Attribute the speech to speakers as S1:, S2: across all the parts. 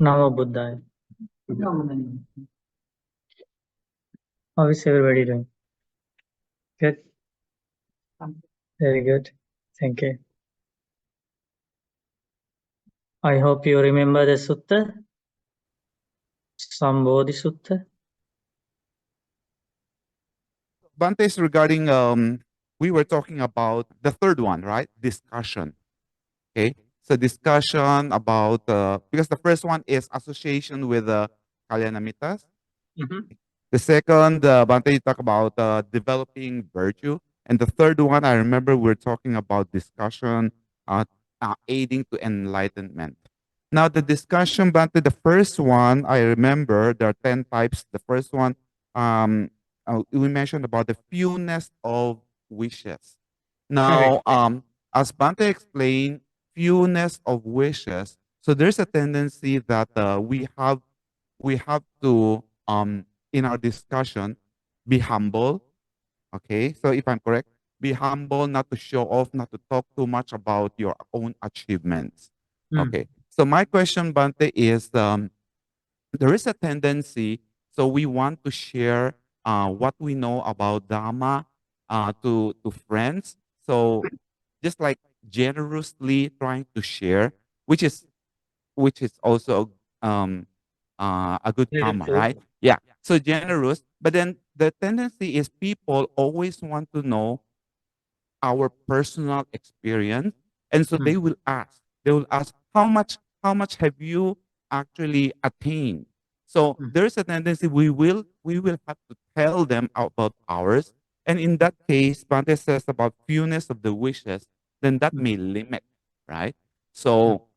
S1: Namo Buddhaya. How is everybody doing? Good? Very good. Thank you. I hope you remember the sutta, Sambodhisutta.
S2: Bante is regarding, we were talking about the third one, right? Discussion. Okay. So discussion about, because the first one is association with Kalyanamitas. The second, Bante, you talk about developing virtue. And the third one, I remember we're talking about discussion, aiding to enlightenment. Now, the discussion, Bante, the first one, I remember there are 10 types. The first one, we mentioned about the fewness of wishes. Now, as Bante explained, fewness of wishes. So there's a tendency that we have to in our discussion be humble. Okay, so if I'm correct, be humble, not to show off, not to talk too much about your own achievements. Okay, so my question, Bante, is there is a tendency, so we want to share what we know about Dhamma to friends. So just like generously trying to share, which is also a good karma, right? Yeah. So generous, but then the tendency is people always want to know our personal experience, and so they will ask. They will ask, how much have you actually attained? So there is a tendency we will have to tell them about ours, and in that case, Bante says about fewness of the wishes, then that may limit, right? So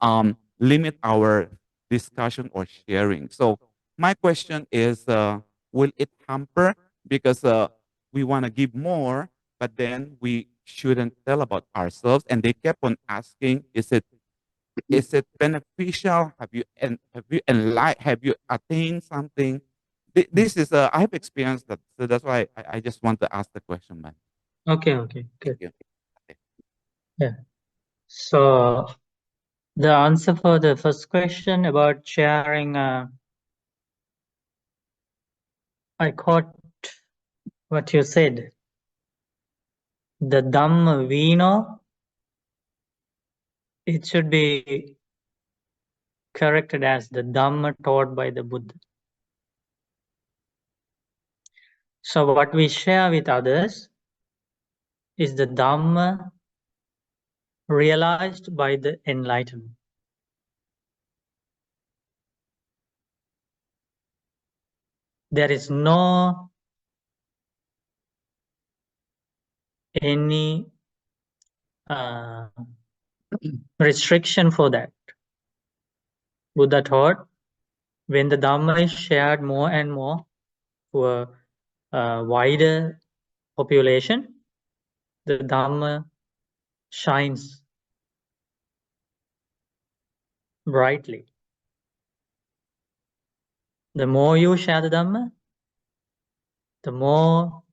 S2: limit our discussion or sharing. So my question is, will it hamper because we want to give more, but then we shouldn't tell about ourselves? And they kept on asking, is it beneficial? Have you attained something? This is I have experienced that, so that's why I just want to ask the question, man.
S1: Okay, good. Yeah. So the answer for the first question about sharing, I caught what you said. The Dhamma we know, it should be corrected as the Dhamma taught by the Buddha. So what we share with others is the Dhamma realized by the enlightenment. There is no any restriction for that. Buddha taught, when the Dhamma is shared more and more to a wider population, the Dhamma shines brightly. The more you share the Dhamma, the more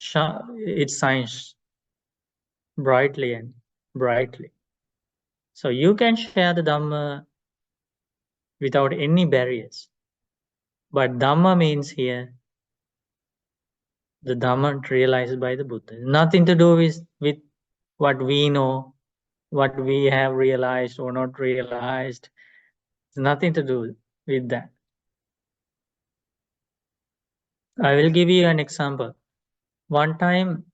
S1: it shines brightly and brightly. So you can share the Dhamma without any barriers. But Dhamma means here the Dhamma realized by the Buddha. Nothing to do with what we know, what we have realized or not realized. It's nothing to do with that. I will give you an example. One time,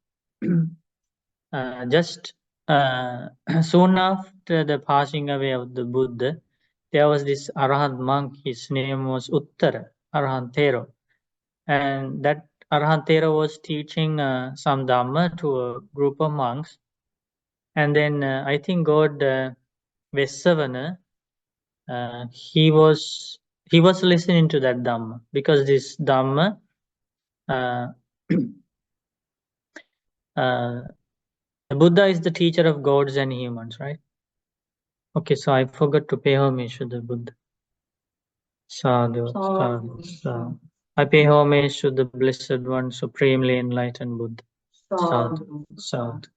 S1: just soon after the passing away of the Buddha, there was this Arahant monk. His name was Uttara Arahantero, and that Arahantero was teaching some Dhamma to a group of monks. And then I think God Vesavana, he was listening to that Dhamma, because this Dhamma the Buddha is the teacher of gods and humans, right? Okay, so I forgot to pay homage to the Buddha. Sadhu, sadhu, sadhu. I pay homage to the Blessed One, Supremely Enlightened Buddha. Sadhu, sadhu.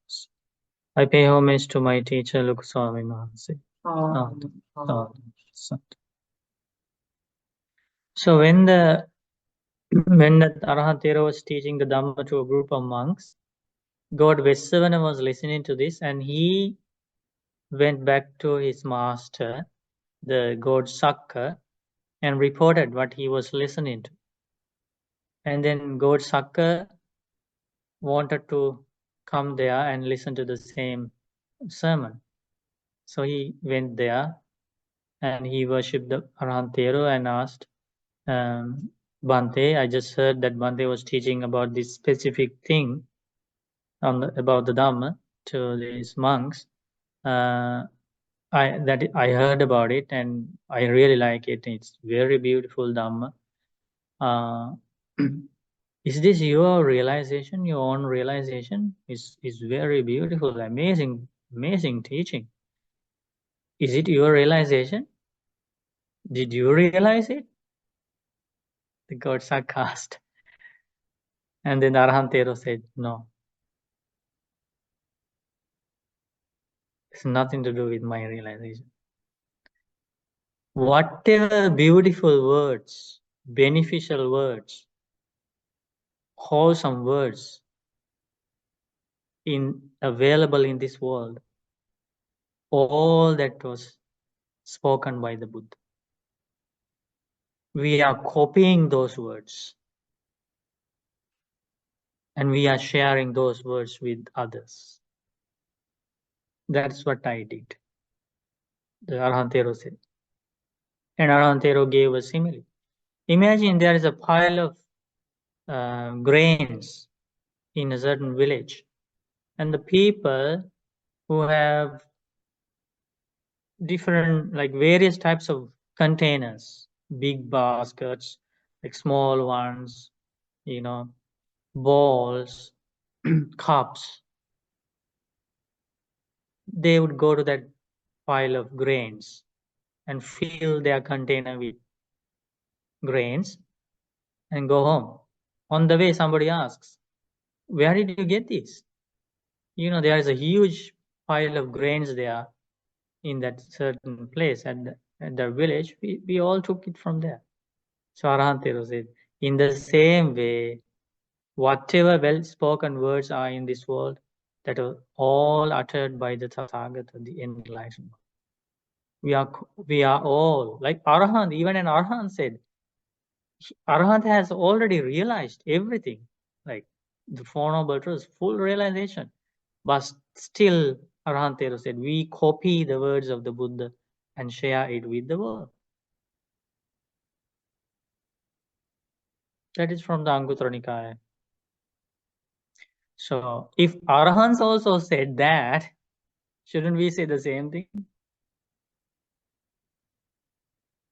S1: I pay homage to my teacher, Lukaswami Maharaj. Sadhu, sadhu, sadhu. So when the Arahantero was teaching the Dhamma to a group of monks, God Vesavana was listening to this, and he went back to his master, the god Sakka, and reported what he was listening to. And then god Sakka wanted to come there and listen to the same sermon. So he went there and he worshipped the Arahantero and asked, Bhante, I just heard that Bhante was teaching about this specific thing about the Dhamma to these monks. I heard about it and I really like it. It's very beautiful Dhamma. Is this your realization, your own realization? Is very beautiful, amazing teaching. Is it your realization? Did you realize it? The gods are cast. And then Arahantero said, no. It's nothing to do with my realization. Whatever beautiful words, beneficial words, wholesome words available in this world, all that was spoken by the Buddha. We are copying those words and we are sharing those words with others. That's what I did, the Arahantero said. And Arahantero gave a simile. Imagine there is a pile of grains in a certain village, and the people who have different, like various types of containers, big baskets, like small ones, bowls, cups, they would go to that pile of grains and fill their container with grains and go home. On the way, somebody asks, where did you get this? There is a huge pile of grains there in that certain place at the village. We all took it from there. So Arahantero said, in the same way, whatever well-spoken words are in this world, that are all uttered by the Tathagata, the enlightened one. We are all, like Arahant, even an Arahant said, Arahant has already realized everything, like the Four Noble Truths, full realization. But still, Arahantero said, we copy the words of the Buddha and share it with the world. That is from the Anguttara Nikaya. So if Arahants also said that, shouldn't we say the same thing?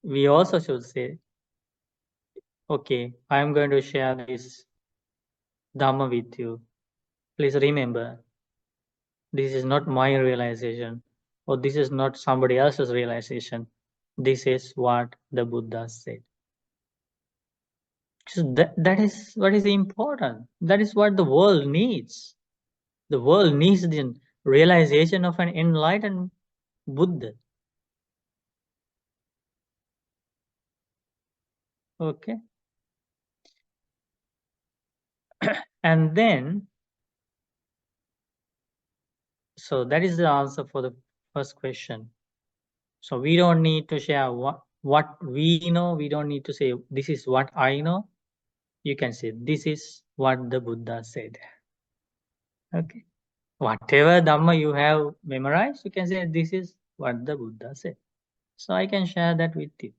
S1: We also should say, okay, I am going to share this Dhamma with you. Please remember, this is not my realization, or this is not somebody else's realization. This is what the Buddha said. So that is what is important. That is what the world needs. The world needs the realization of an enlightened Buddha. Okay. And then, so that is the answer for the first question. So we don't need to share what we know. We don't need to say, this is what I know. You can say, this is what the Buddha said. Okay. Whatever Dhamma you have memorized, you can say, this is what the Buddha said. So I can share that with you.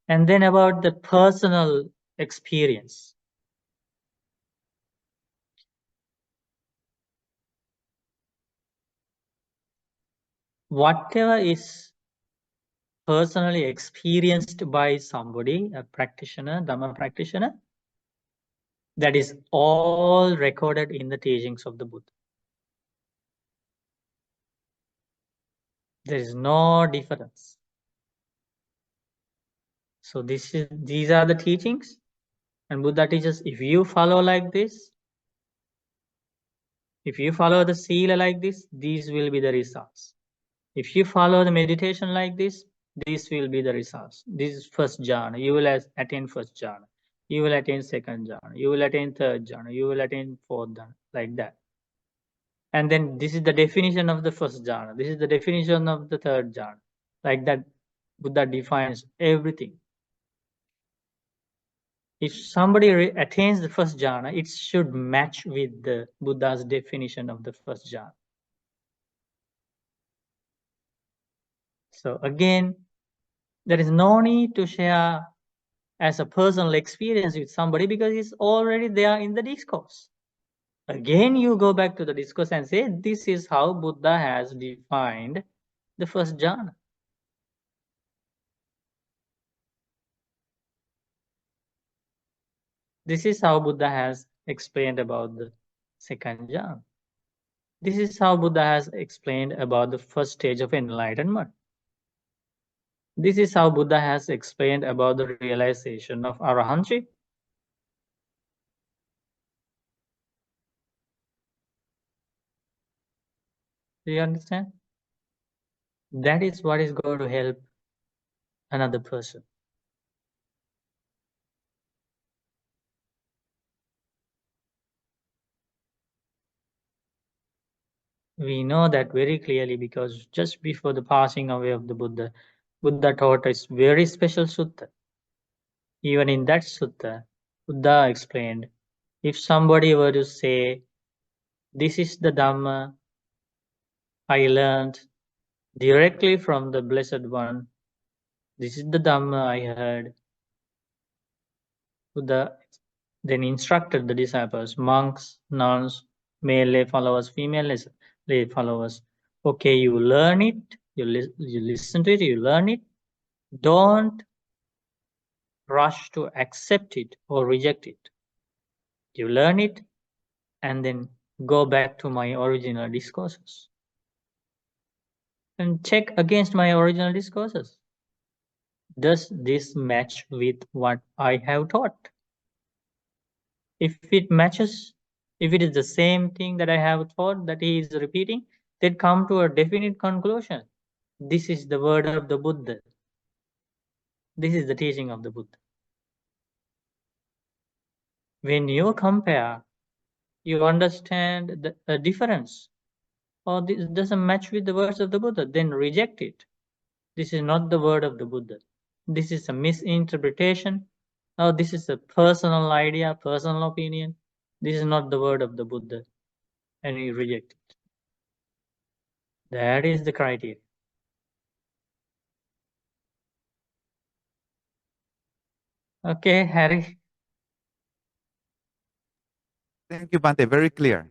S1: And then about the personal experience. Whatever is personally experienced by somebody, a practitioner, Dhamma practitioner, that is all recorded in the teachings of the Buddha. There is no difference. So these are the teachings, and Buddha teaches, if you follow like this, if you follow the sila like this, these will be the results. If you follow the meditation like this, This will be the results. This is first jhana. You will attain first jhana. You will attain second jhana. You will attain third jhana. You will attain fourth jhana, like that. And then this is the definition of the first jhana. This is the definition of the third jhana. Like that, Buddha defines everything. If somebody attains the first jhana, it should match with the Buddha's definition of the first jhana. So again, there is no need to share as a personal experience with somebody because it's already there in the discourse. Again, you go back to the discourse and say, this is how Buddha has defined the first jhana. This is how Buddha has explained about the second jhana. This is how Buddha has explained about the first stage of enlightenment. This is how Buddha has explained about the realization of arahantry. Do you understand? That is what is going to help another person. We know that very clearly because just before the passing away of the Buddha, Buddha taught us very special sutta. Even in that sutta, Buddha explained, if somebody were to say, this is the Dhamma I learned directly from the Blessed One, this is the Dhamma I heard, Buddha then instructed the disciples, monks, nuns, male lay followers, female lay followers. Okay, you learn it, you listen to it, you learn it. Don't rush to accept it or reject it. You learn it and then go back to my original discourses and check against my original discourses. Does this match with what I have taught? If it matches, if it is the same thing that I have taught that he is repeating, then come to a definite conclusion. This is the word of the Buddha. This is the teaching of the Buddha. When you compare, you understand the difference, or this doesn't match with the words of the Buddha, then reject it. This is not the word of the Buddha. This is a misinterpretation, or this is a personal idea, personal opinion. This is not the word of the Buddha, and you reject it. That is the criteria. Okay, Harry.
S2: Thank you, Bante. Very clear.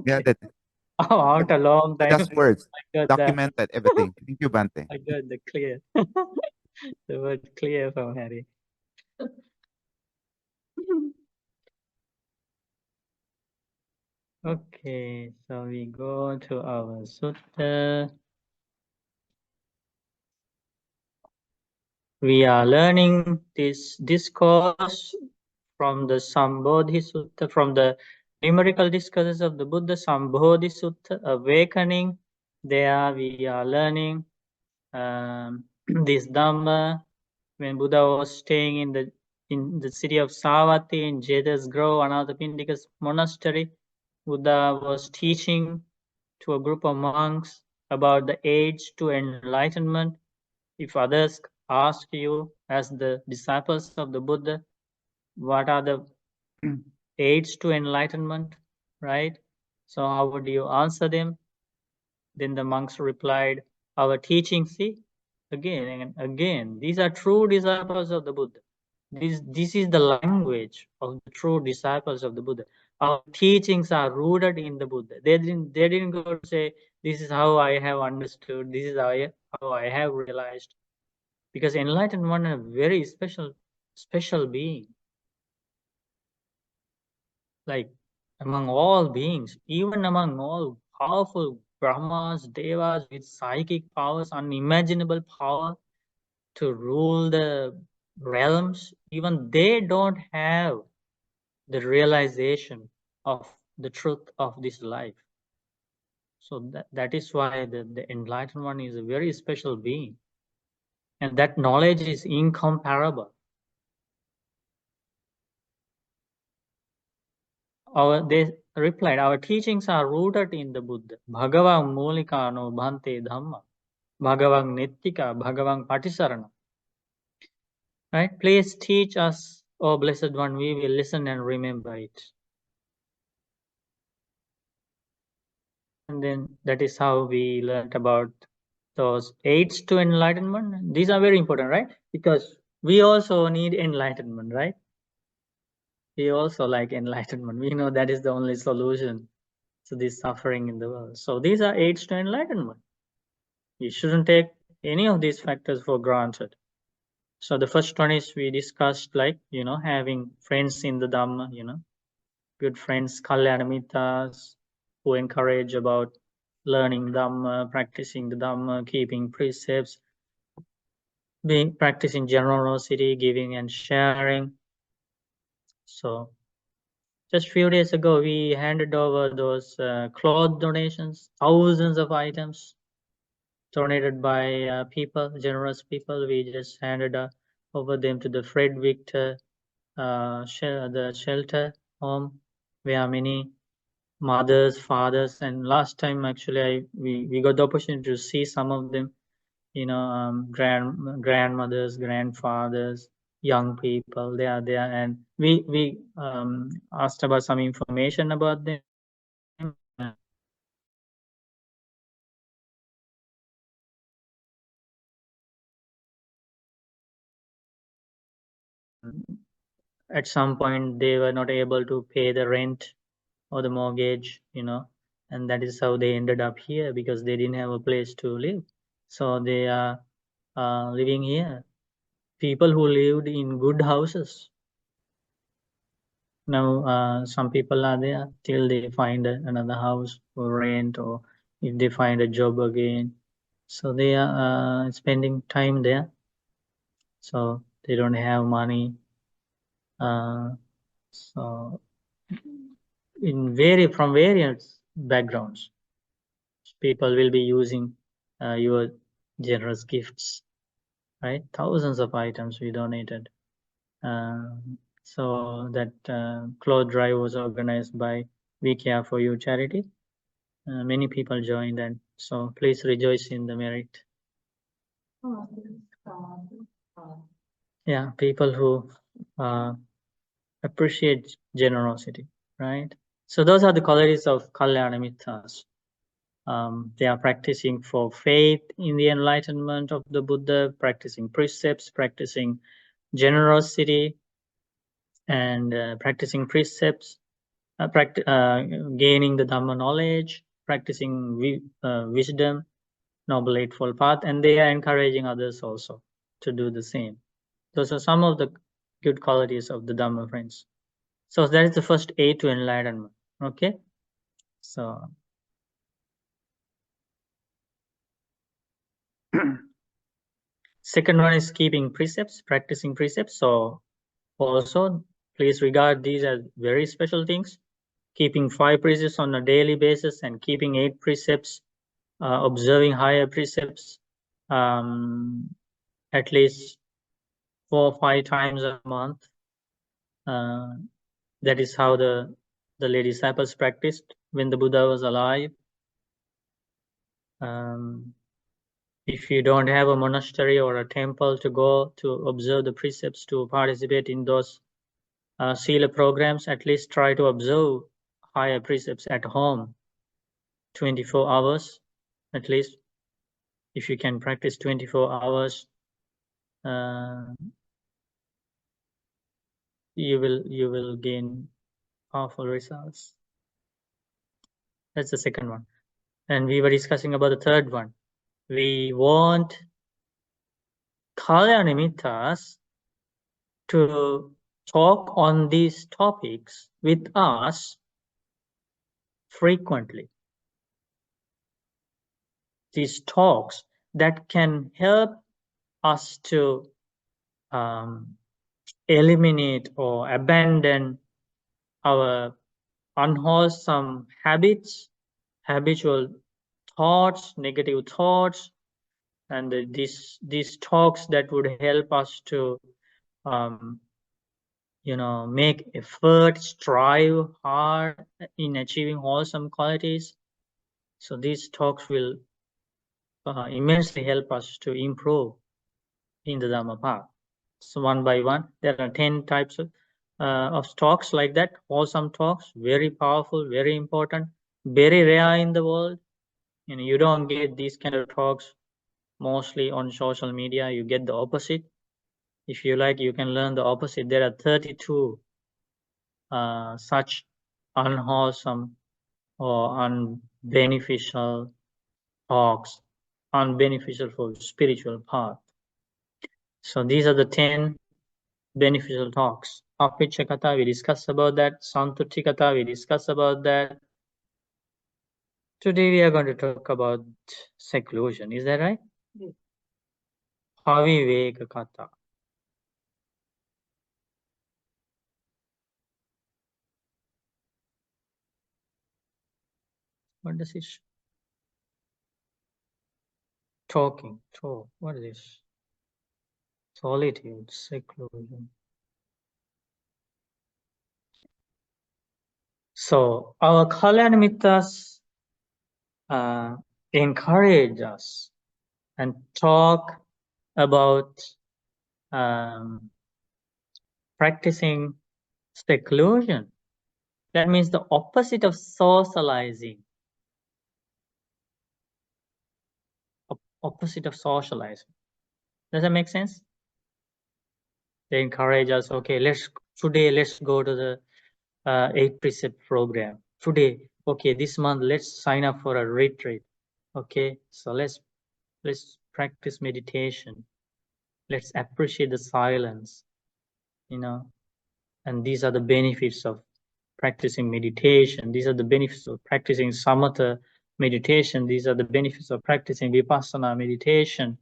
S2: Yeah,
S1: Okay.
S2: that
S1: Oh, after a long
S2: the
S1: time,
S2: last words
S1: I got the
S2: documented everything. Thank you, Bante.
S1: I got the clear. The word clear from Harry. Okay, so we go to our sutta. We are learning this discourse from the Sambodhisutta, from the numerical discourses of the Buddha, Sambodhisutta, awakening. There we are learning this Dhamma when Buddha was staying in the city of Savatthi in Jedas Grove, Anathapindika's monastery. Buddha was teaching to a group of monks about the age to enlightenment. If others ask you, as the disciples of the Buddha, what are the aids to enlightenment, right? So how would you answer them? Then the monks replied, our teaching, see, again and again, these are true disciples of the Buddha. This is the language of the true disciples of the Buddha. Our teachings are rooted in the Buddha. They didn't go to say, this is how I have understood, this is how I have realized. Because enlightened one is a very special being. Like among all beings, even among all powerful Brahmas, Devas with psychic powers, unimaginable power to rule the realms, even they don't have the realization of the truth of this life. So that is why the enlightened one is a very special being. and that knowledge is incomparable. They replied, our teachings are rooted in the Buddha. Bhagavang Mulika no Bhante Dhamma. Bhagavang Nittika, Bhagavang Patisarana. Right? Please teach us, O Blessed One, we will listen and remember it. And then that is how we learned about those aids to enlightenment. These are very important, right? Because we also need enlightenment, right? We also like enlightenment. We know that is the only solution to this suffering in the world. So these are aids to enlightenment. You shouldn't take any of these factors for granted. So the first one is we discussed, like, having friends in the Dhamma, good friends, Kalyana Mittas, who encourage about learning Dhamma, practicing the Dhamma, keeping precepts, practicing generosity, giving and sharing. So just few days ago, we handed over those cloth donations, thousands of items donated by people, generous people. We just handed over them to the Fred Victor the shelter home, where many mothers, fathers, and last time actually we got the opportunity to see some of them, grandmothers, grandfathers, young people. They are there, and we asked about some information about them. At some point, they were not able to pay the rent or the mortgage, and that is how they ended up here, because they didn't have a place to live. So they are living here. People who lived in good houses. Now, some people are there till they find another house for rent, or if they find a job again. So they are spending time there. So they don't have money. So from various backgrounds, people will be using your generous gifts, right? Thousands of items we donated. So that cloth drive was organized by We Care for You charity. Many people joined, and so please rejoice in the merit. Yeah, people who appreciate generosity, right? So those are the qualities of Kalyana Mittas. They are practicing for faith in the enlightenment of the Buddha, practicing precepts, practicing generosity, and practicing precepts, gaining the Dhamma knowledge, practicing wisdom, noble eightfold path, and they are encouraging others also to do the same. Those are some of the good qualities of the Dhamma friends. So that is the first aid to enlightenment. Okay, so second one is keeping precepts, practicing precepts. So also, please regard these as very special things. Keeping 5 precepts on a daily basis and keeping 8 precepts, observing higher precepts at least 4 or 5 times a month. That is how the lay disciples practiced when the Buddha was alive. If you don't have a monastery or a temple to go to observe the precepts, to participate in those Sila programs, at least try to observe higher precepts at home, 24 hours at least. If you can practice 24 hours, you will gain powerful results. That's the second one. And we were discussing about the third one. We want Kalyana Mittas to talk on these topics with us frequently. These talks that can help us to eliminate or abandon our unwholesome habits, habitual thoughts, negative thoughts, and these talks that would help us to make effort, strive hard in achieving wholesome qualities. So these talks will immensely help us to improve in the Dhamma path. So one by one, there are 10 types of talks like that, wholesome talks, very powerful, very important, very rare in the world. You don't get these kind of talks mostly on social media. You get the opposite. If you like, you can learn the opposite. There are 32 such unwholesome or unbeneficial talks, unbeneficial for spiritual path. So these are the 10 beneficial talks. Apicca Katha, we discussed about that. Santutti Katha, we discussed about that. Today we are going to talk about seclusion. Is that right? Yes. Aviveka Katha. What does it show? Talking. Talk. What is this? Solitude, seclusion. So our Kalyana Mittas encourage us and talk about practicing seclusion. That means the opposite of socializing. Opposite of socializing. Does that make sense? They encourage us, okay, let's go to the 8 precept program. Today, okay, this month, let's sign up for a retreat. Okay, so let's practice meditation. Let's appreciate the silence, and these are the benefits of practicing meditation. These are the benefits of practicing samatha meditation. These are the benefits of practicing vipassana meditation.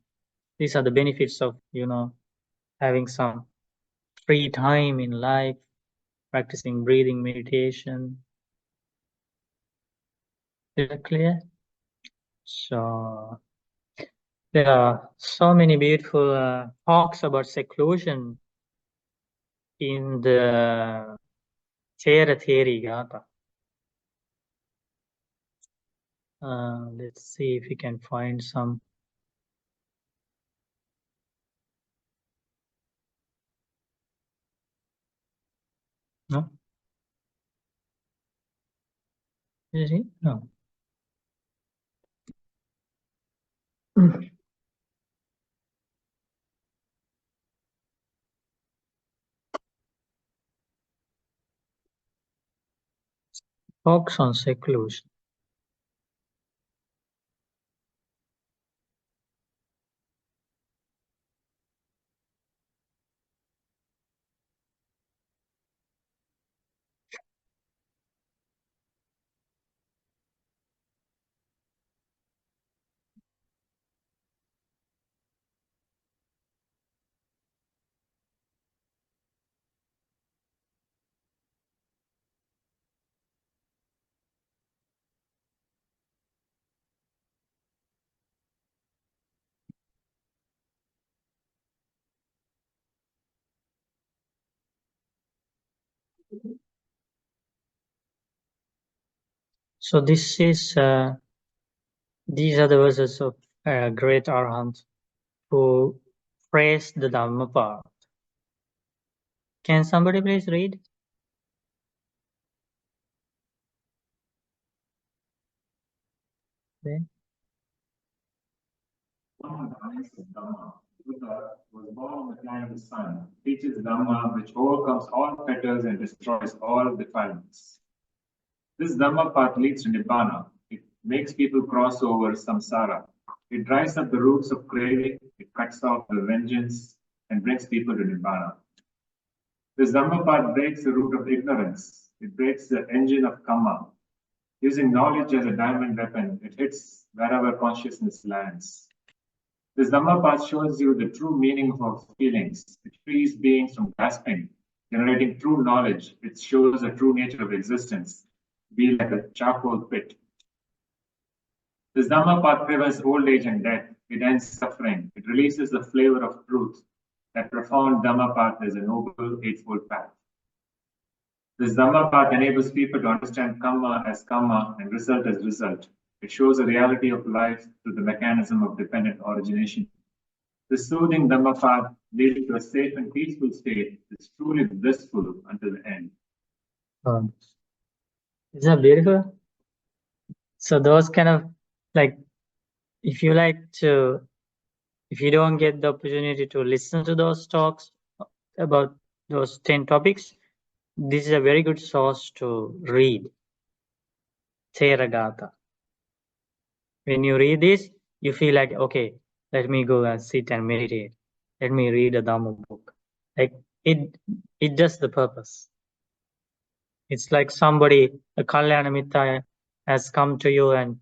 S1: These are the benefits of, having some free time in life, practicing breathing meditation. Is that clear? So there are so many beautiful talks about seclusion in the Thera Theri Gatha. Let's see if we can find some. No? Is it? No. Talks on seclusion. So this is these are the verses of great Arhant who praise the Dhammapada. Can somebody please read? Okay.
S3: Buddha was born in the clan of the sun, teaches Dhamma which overcomes all fetters and destroys all defilements. This Dhamma path leads to Nibbana. It makes people cross over samsara. It dries up the roots of craving, it cuts off the vengeance, and brings people to Nibbana. This Dhamma path breaks the root of ignorance. It breaks the engine of karma. Using knowledge as a diamond weapon, it hits wherever consciousness lands. This Dhamma path shows you the true meaning of feelings. It frees beings from grasping, generating true knowledge. It shows the true nature of existence, be like a charcoal pit. This Dhamma path prevents old age and death. It ends suffering. It releases the flavor of truth. That profound Dhamma path is a noble eightfold path. This Dhamma path enables people to understand karma as karma and result as result. It shows the reality of life through the mechanism of dependent origination. The soothing Dhamma path leading to a safe and peaceful state is truly blissful until the end.
S1: Isn't that beautiful? So those kind of, like, if you don't get the opportunity to listen to those talks about those 10 topics, this is a very good source to read. Theravada. When you read this, you feel like, okay, let me go and sit and meditate. Let me read a Dhamma book. Like it does the purpose. It's like somebody, a Kalyana Mitta, has come to you and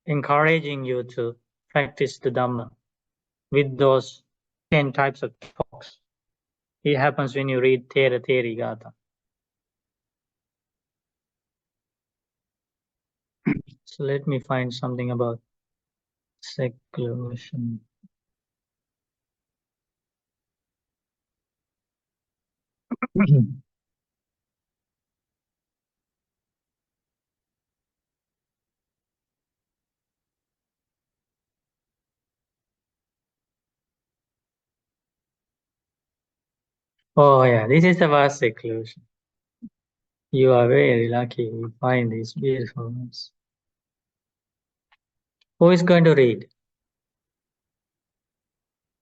S1: encouraging you to practice the Dhamma with those 10 types of talks. It happens when you read Theravada. So let me find something about seclusion. Oh yeah, this is about seclusion. You are very lucky you find these beautiful ones. Who is going to read?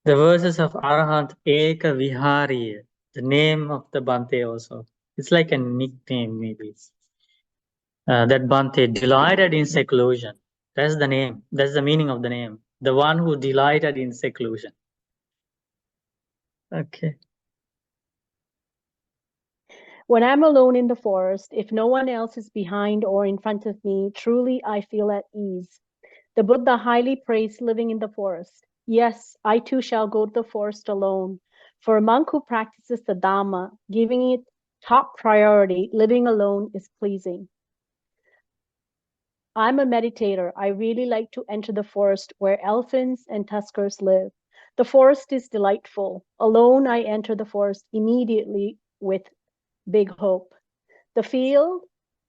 S1: The verses of Arahant Eka Vihari, the name of the Bhante also. It's like a nickname maybe. That Bhante delighted in seclusion. That's the name. That's the meaning of the name. The one who delighted in seclusion. Okay.
S4: When I'm alone in the forest, if no one else is behind or in front of me, truly I feel at ease. The Buddha highly praised living in the forest. Yes, I too shall go to the forest alone. For a monk who practices the Dhamma, giving it top priority, living alone is pleasing. I'm a meditator. I really like to enter the forest where elephants and tuskers live. The forest is delightful. Alone, I enter the forest immediately with big hope. The field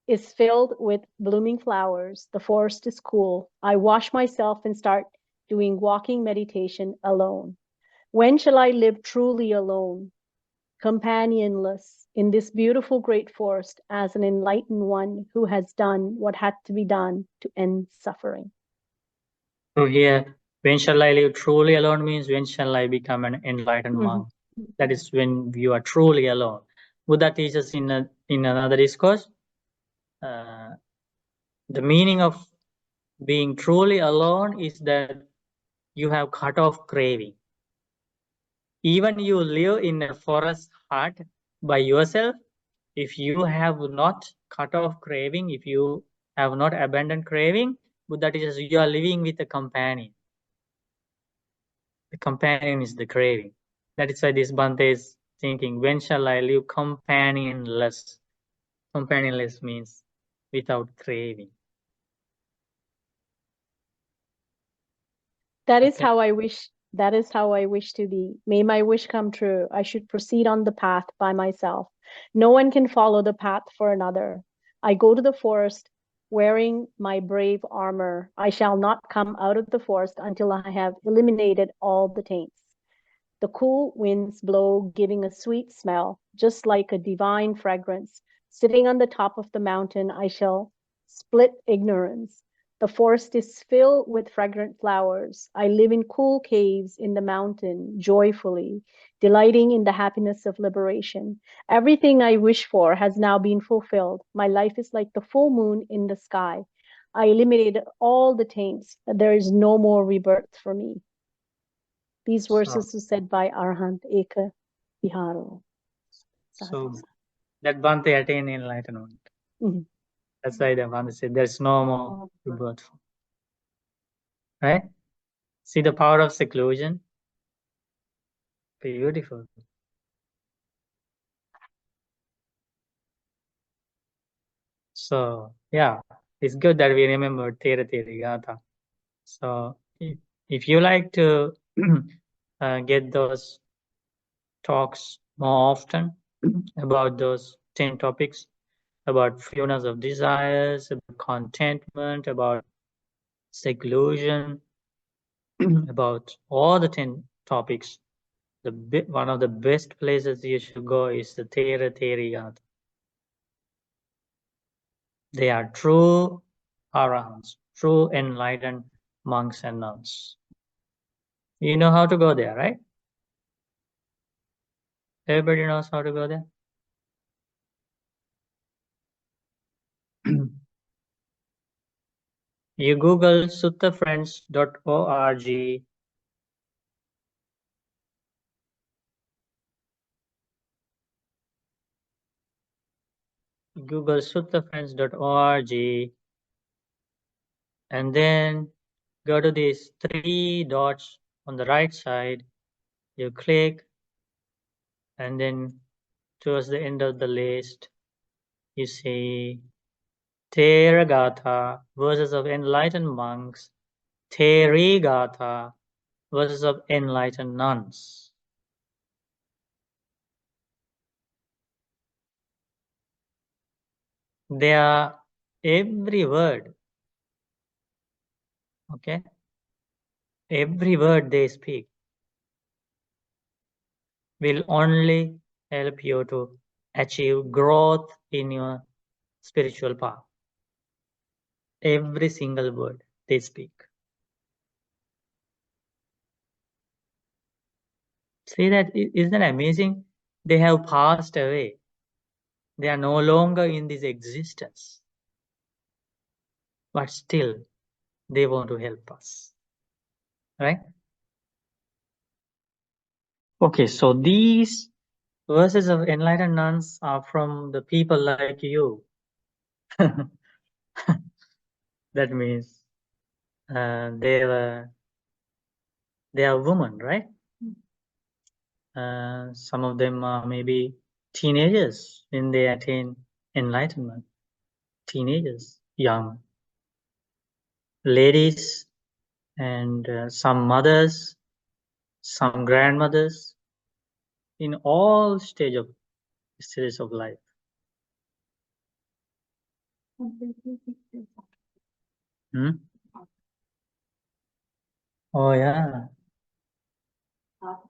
S4: is filled with blooming flowers. The forest is cool. I wash myself and start doing walking meditation alone. When shall I live truly alone, companionless, in this beautiful great forest as an enlightened one who has done what had to be done to end suffering?
S1: So here, when shall I live truly alone means when shall I become an enlightened monk? That is when you are truly alone. Buddha teaches in another discourse, the meaning of being truly alone is that you have cut off craving. Even you live in a forest hut by yourself, if you have not cut off craving, if you have not abandoned craving, Buddha teaches you are living with a companion. The companion is the craving. That is why this Bhante is thinking, when shall I live companionless? Companionless means without craving.
S4: That is how I wish to be. May my wish come true. I should proceed on the path by myself. No one can follow the path for another. I go to the forest wearing my brave armor. I shall not come out of the forest until I have eliminated all the taints. The cool winds blow, giving a sweet smell, just like a divine fragrance. Sitting on the top of the mountain, I shall split ignorance. The forest is filled with fragrant flowers. I live in cool caves in the mountain, joyfully, delighting in the happiness of liberation. Everything I wish for has now been fulfilled. My life is like the full moon in the sky. I eliminated all the taints. There is no more rebirth for me. These verses were said by Arahant Eka Viharo.
S1: So that Bhante attained enlightenment. That's why the Bhante said there's no more rebirth. Right? See the power of seclusion? Beautiful. So yeah, it's good that we remember Theravada. So if If you like to get those talks more often about those 10 topics, about fewness of desires, about contentment, about seclusion, about all the 10 topics, one of the best places you should go is the Thera Therigat. They are true arahants, true enlightened monks and nuns. You know how to go there, right? Everybody knows how to go there? You Google suttafriends.org. Google suttafriends.org and then go to these 3 dots on the right side. You click and then towards the end of the list, you see Theragatha, verses of enlightened monks, Therigatha, verses of enlightened nuns. They are every word, okay? Every word they speak will only help you to achieve growth in your spiritual path. Every single word they speak. See that? Isn't that amazing? They have passed away. They are no longer in this existence. But still, they want to help us. Right? Okay, so these verses of enlightened nuns are from the people like you. That means they are women, right? Some of them are maybe teenagers when they attain enlightenment. Teenagers, young ladies, and some mothers, some grandmothers, in all stages of life. Hmm? Oh yeah.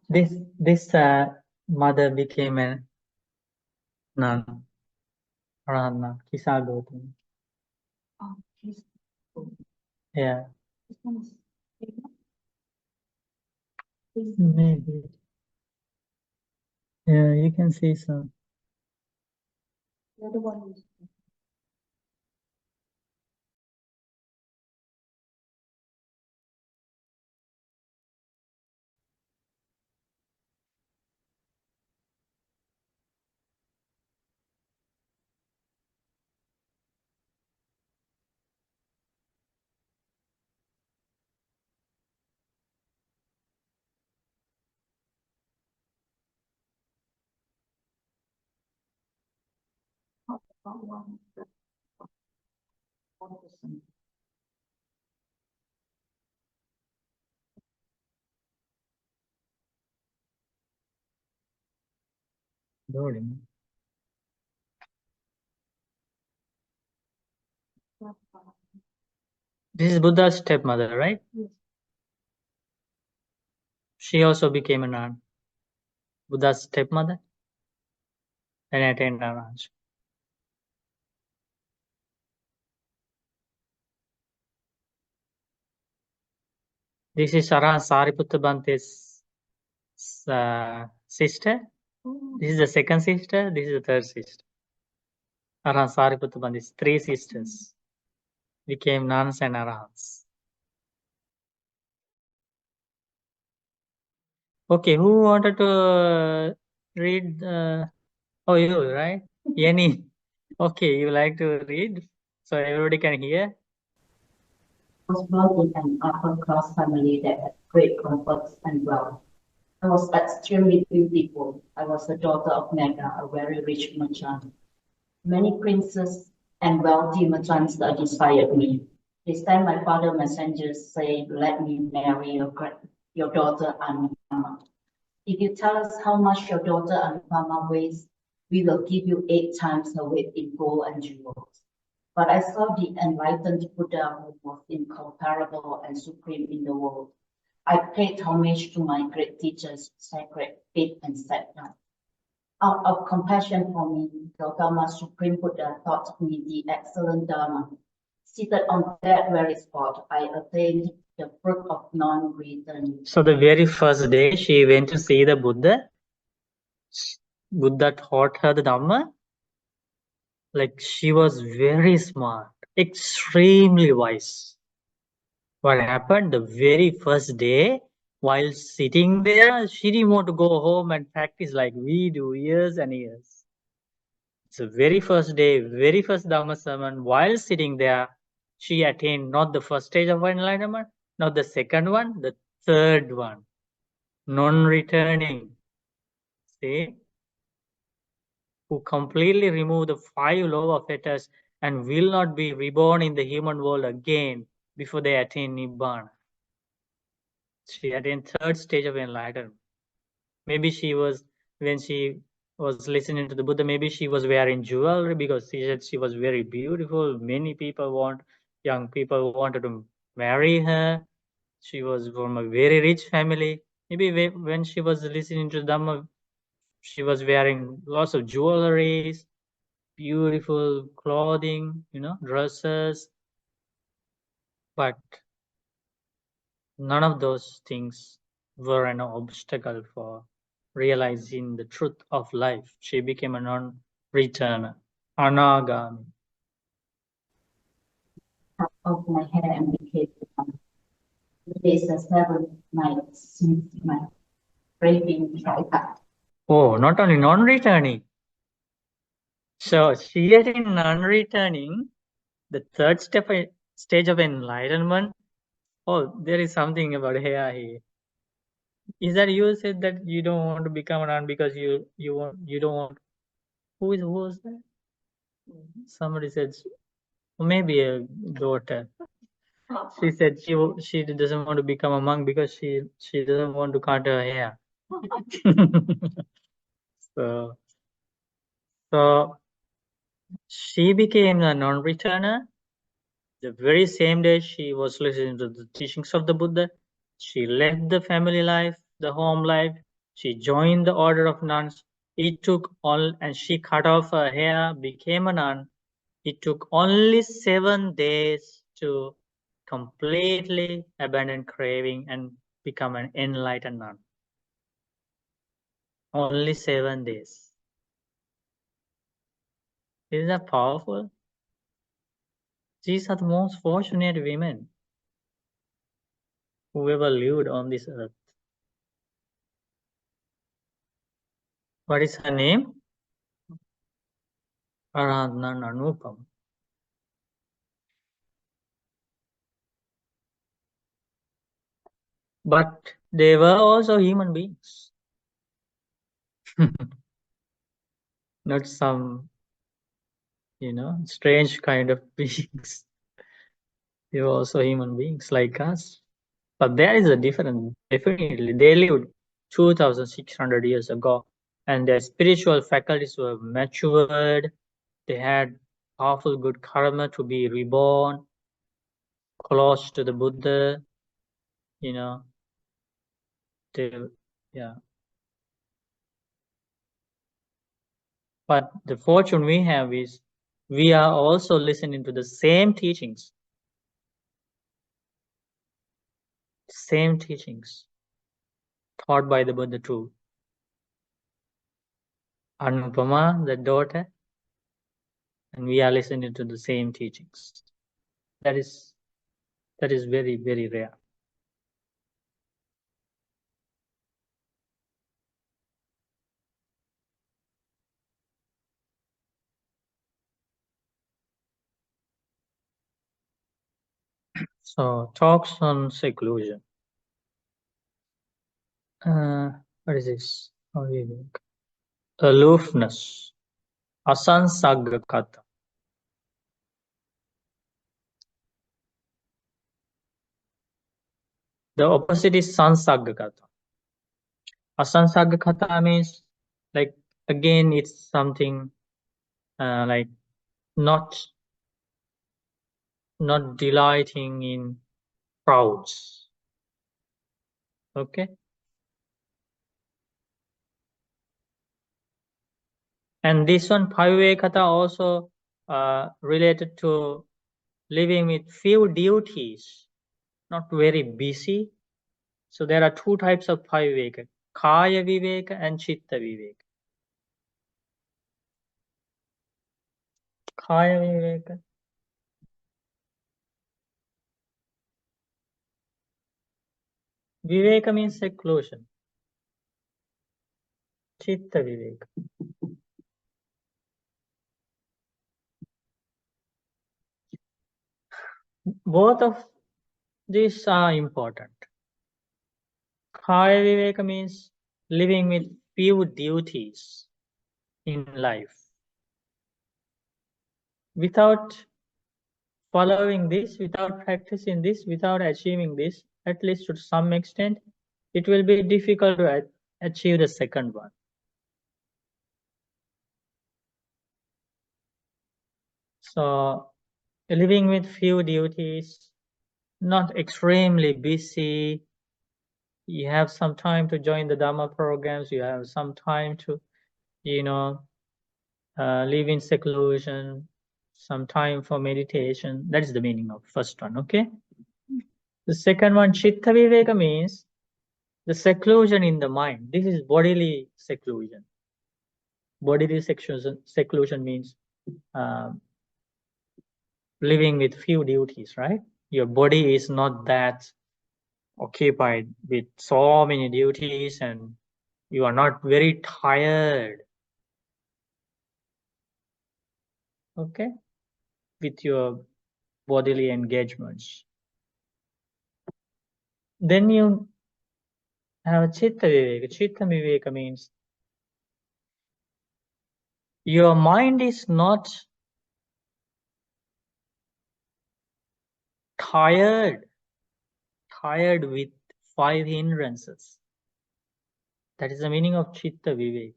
S1: This mother became a nun. Arahant Kisagotami. Yeah. Maybe. Yeah, you can see some. Loading. This is Buddha's stepmother, right? Yes. She also became a nun. Buddha's stepmother and attained Arahant. This is Arahant Sariputta Bhante's sister. This is the second sister. This is the third sister. Arahant Sariputta Bhante's 3 sisters became nuns and arahants. Okay, who wanted to read? Oh, you, right? Yenny. Okay, you like to read? So everybody can hear?
S5: I was born in an upper-class family that had great comforts and wealth. I was extremely beautiful. I was the daughter of Mega, a very rich merchant. Many princes and wealthy merchants desired me. This time my father messengers say, let me marry your daughter Anupama. If you tell us how much your daughter Anupama weighs, we will give you 8 times her weight in gold and jewels. But I saw the enlightened Buddha who was incomparable and supreme in the world. I paid homage to my great teacher's sacred feet and sat down. Out of compassion for me, Gautama Supreme Buddha taught me the excellent Dharma. Seated on that very spot, I attained the fruit of non-return.
S1: So the very first day she went to see the Buddha, Buddha taught her the Dhamma. Like she was very smart, extremely wise. What happened the very first day, while sitting there, she didn't want to go home and practice like we do years and years. So very first day, very first Dhamma sermon, while sitting there, she attained not the first stage of enlightenment, not the second one, the third one, non-returning. See? Who completely remove the 5 laws of fetters and will not be reborn in the human world again before they attain Nibbana. She attained third stage of enlightenment. Maybe she was, when she was listening to the Buddha, maybe she was wearing jewelry because she said she was very beautiful. Many people young people wanted to marry her. She was from a very rich family. Maybe when she was listening to Dhamma, she was wearing lots of jewelries, beautiful clothing, dresses. But none of those things were an obstacle for realizing the truth of life. She became a non-returner, anagami.
S5: Cut off my hair and became one. It is the 7th night since my breaking tried.
S1: Oh, not only non-returning. So she is in non-returning, the third stage of enlightenment. Oh, there is something about hair here. Is that you said that you don't want to become a nun because you don't want? Who was that? Somebody said, maybe a daughter. She said she doesn't want to become a monk because she doesn't want to cut her hair. so she became a non-returner. The very same day she was listening to the teachings of the Buddha. She left the family life, the home life. She joined the order of nuns. And she cut off her hair, became a nun. It took only 7 days to completely abandon craving and become an enlightened nun. Only 7 days. Isn't that powerful? These are the most fortunate women who ever lived on this earth. What is her name? Aradhana Anupam. But they were also human beings. Not some, strange kind of beings. They were also human beings like us. But there is a difference. Definitely, they lived 2,600 years ago, and their spiritual faculties were matured. They had powerful good karma to be reborn, close to the Buddha. Yeah. But the fortune we have is we are also listening to the same teachings. Same teachings taught by the Buddha too. Anupama, the daughter, and we are listening to the same teachings. That is very, very rare. So talks on seclusion. What is this? Aloofness. Asansagakata. The opposite is Sansaggakata. Asansaggakata means, like, again, it's something like not delighting in crowds. Okay. And this one, Pavivekata, also related to living with few duties, not very busy. So there are two types of Paviveka, Kaya Viveka and Chitta Viveka. Kaya Viveka. Viveka means seclusion. Chitta Viveka. Both of these are important. Kaya Viveka means living with few duties in life. Without following this, without practicing this, without achieving this, at least to some extent, it will be difficult to achieve the second one. So, living with few duties, not extremely busy. You have some time to join the Dharma programs. You have some time to, live in seclusion, some time for meditation. That is the meaning of first one, okay? The second one, Chitta Viveka, means the seclusion in the mind. This is bodily seclusion. Bodily seclusion means living with few duties, right? Your body is not that occupied with so many duties and you are not very tired, okay, with your bodily engagements. Then you have Chitta Viveka. Chitta Viveka means your mind is not tired with 5 hindrances. That is the meaning of Chitta Viveka.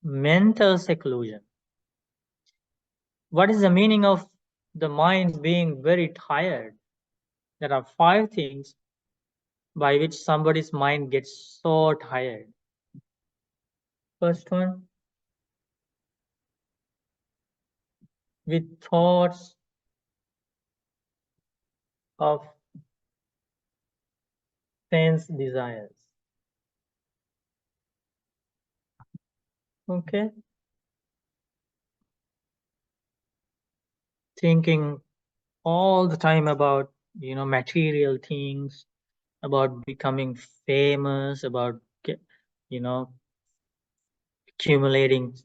S1: Mental seclusion. What is the meaning of the mind being very tired? There are 5 things by which somebody's mind gets so tired. First one, with thoughts of sense desires. Okay. Thinking all the time about, material things, about becoming famous, about, accumulating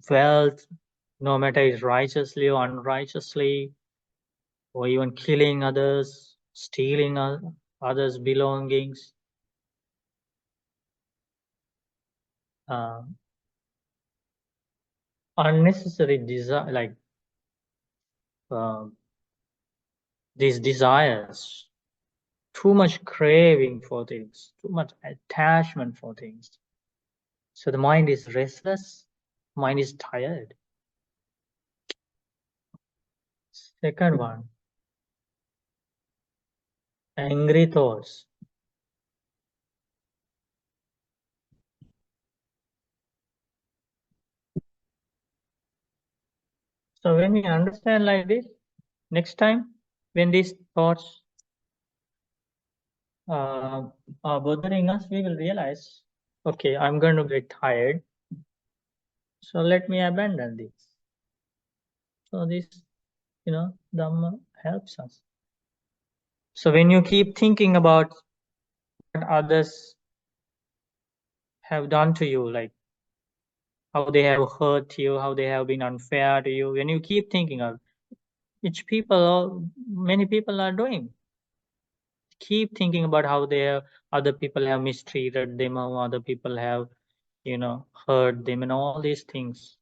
S1: wealth, no matter it's righteously or unrighteously, or even killing others, stealing others' belongings. Unnecessary desire, like these desires, too much craving for things, too much attachment for things. So the mind is restless, mind is tired. Second one, angry thoughts. So when we understand like this, next time when these thoughts are bothering us, we will realize, okay, I'm going to get tired, so let me abandon this. So this, Dhamma helps us. So when you keep thinking about what others have done to you, like how they have hurt you, how they have been unfair to you, when you keep thinking of which many people are doing, keep thinking about how other people have mistreated them, how other people have, hurt them, and all these things.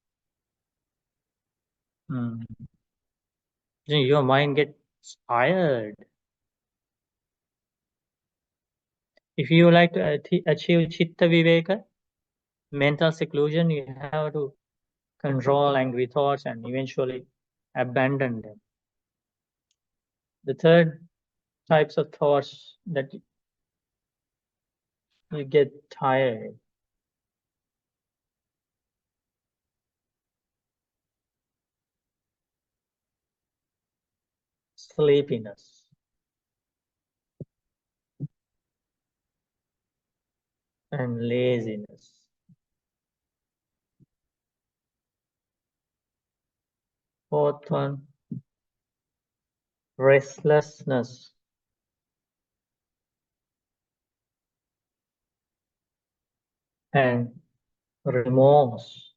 S1: Your mind gets tired. If you like to achieve chitta viveka, mental seclusion, you have to control angry thoughts and eventually abandon them. The third types of thoughts that you get tired. Sleepiness. And laziness. Fourth one, restlessness. And remorse.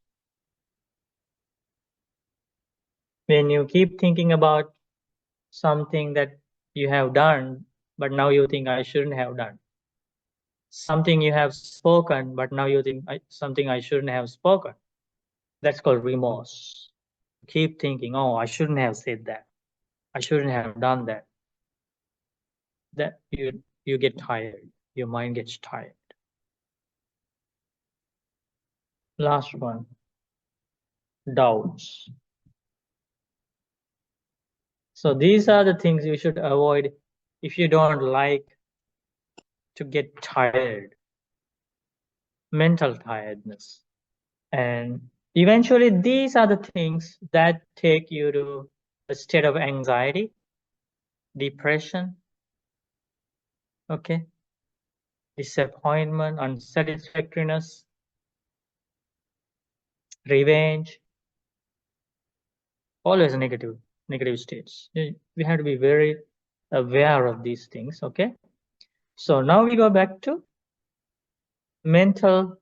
S1: When you keep thinking about something that you have done, but now you think I shouldn't have done. Something you have spoken, but now you think something I shouldn't have spoken. That's called remorse. Keep thinking, oh, I shouldn't have said that. I shouldn't have done that. That you get tired. Your mind gets tired. Last one, doubts. So these are the things you should avoid if you don't like to get tired, mental tiredness. And eventually these are the things that take you to a state of anxiety, depression, okay, disappointment, unsatisfactoriness, revenge, always negative states. We have to be very aware of these things, okay? So now we go back to mental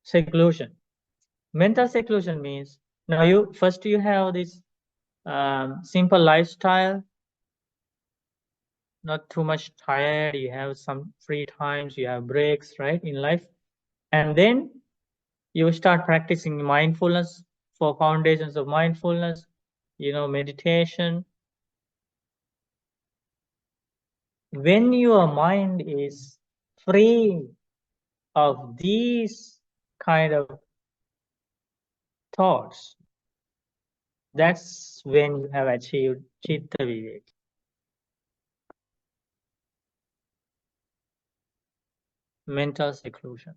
S1: seclusion. Mental seclusion means now you have this simple lifestyle, not too much tired, you have some free times, you have breaks, right, in life. And then you start practicing mindfulness, for foundations of mindfulness, meditation. When your mind is free of these kind of thoughts, that's when you have achieved chitta vivek. Mental seclusion.